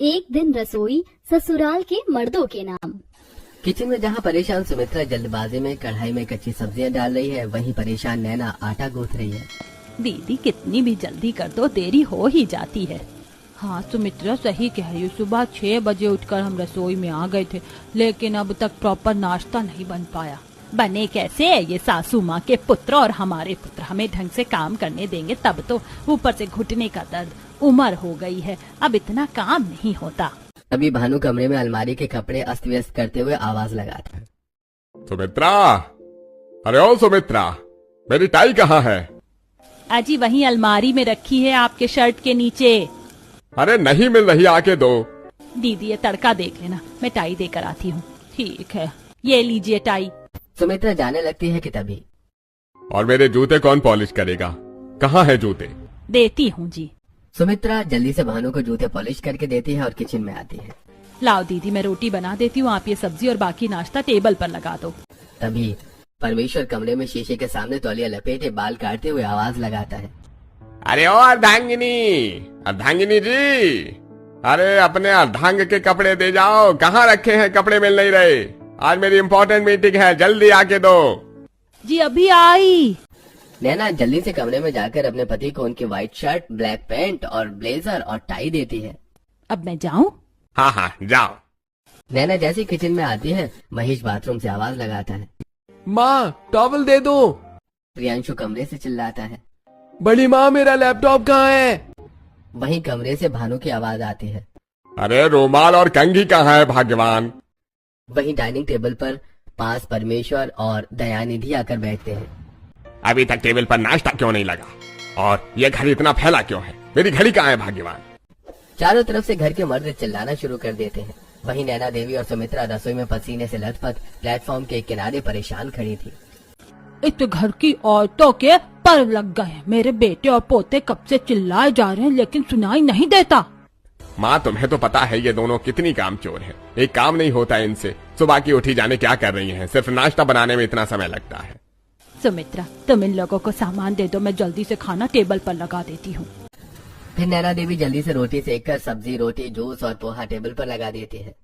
एक दिन रसोई ससुराल के मर्दों के नाम। किचन में जहाँ परेशान सुमित्रा जल्दबाजी में कढ़ाई में कच्ची सब्जियां डाल रही है, वहीं परेशान नैना आटा गूंथ रही है। दीदी कितनी भी जल्दी कर दो, देरी हो ही जाती है। हाँ सुमित्रा सही कह रही हो, सुबह 6 बजे उठकर हम रसोई में आ गए थे, लेकिन अब तक प्रॉपर नाश्ता नहीं बन पाया। बने कैसे है ये सासू माँ के पुत्र और हमारे पुत्र, हमें ढंग से काम करने देंगे तब तो। ऊपर से घुटने का दर्द, उम्र हो गई है, अब इतना काम नहीं होता। अभी भानु कमरे में अलमारी के कपड़े अस्त व्यस्त करते हुए आवाज लगाता है। सुमित्रा, अरे ओ सुमित्रा, मेरी टाई कहाँ है? अजी वहीं अलमारी में रखी है आपके शर्ट के नीचे। अरे नहीं मिल रही, आके दो। दीदी ये तड़का देख लेना, मैं टाई देकर आती हूँ। ठीक है, ये लीजिए टाई। सुमित्रा जाने लगती है कि तभी और मेरे जूते कौन पॉलिश करेगा? कहाँ है जूते? देती हूँ जी। सुमित्रा जल्दी से भानु को जूते पॉलिश करके देती है और किचन में आती है। लाओ दीदी मैं रोटी बना देती हूँ, आप ये सब्जी और बाकी नाश्ता टेबल पर लगा दो। तभी परमेश्वर कमरे में शीशे के सामने तौलिया लपेटे बाल काटते हुए आवाज लगाता है। अरे ओ अर्धांगिनी, अर्धांगिनी जी, अरे अपने अर्धांग के कपड़े दे जाओ, कहाँ रखे हैं? कपड़े मिल नहीं रहे। आज मेरी इम्पोर्टेंट मीटिंग है, जल्दी आके दो। जी अभी आई। नैना जल्दी से कमरे में जाकर अपने पति को उनकी व्हाइट शर्ट, ब्लैक पैंट और ब्लेजर और टाई देती है। अब मैं जाऊँ? हाँ हाँ जाओ। नैना जैसे किचन में आती है, महेश बाथरूम से आवाज लगाता है। माँ टॉवल दे दो। प्रियांशु कमरे से चिल्लाता है। बड़ी माँ मेरा लैपटॉप कहाँ है? वहीं कमरे से भानु की आवाज आती है। अरे रुमाल और कंघी कहाँ है भगवान? वहीं डाइनिंग टेबल पर पास परमेश्वर और दयानिधि आकर बैठते हैं। अभी तक टेबल पर नाश्ता क्यों नहीं लगा? और ये घर इतना फैला क्यों है? मेरी घड़ी कहाँ है भाग्यवान? चारों तरफ से घर के मर्द चिल्लाना शुरू कर देते हैं। वहीं नैना देवी और सुमित्रा रसोई में पसीने से लथपथ प्लेटफॉर्म के किनारे परेशान खड़ी थी। इस घर की औरतों के पर लग गए। मेरे बेटे और पोते कब से चिल्लाए जा रहे हैं, लेकिन सुनाई नहीं देता। माँ तुम्हें तो पता है ये दोनों कितनी कामचोर हैं। एक काम नहीं होता इनसे। सुबह की उठी जाने क्या कर रही हैं? सिर्फ नाश्ता बनाने में इतना समय लगता है। सुमित्रा तुम इन लोगों को सामान दे दो, मैं जल्दी से खाना टेबल पर लगा देती हूँ। फिर नैना देवी जल्दी से रोटी सेककर सब्जी, रोटी, जूस और पोहा टेबल पर लगा देती है।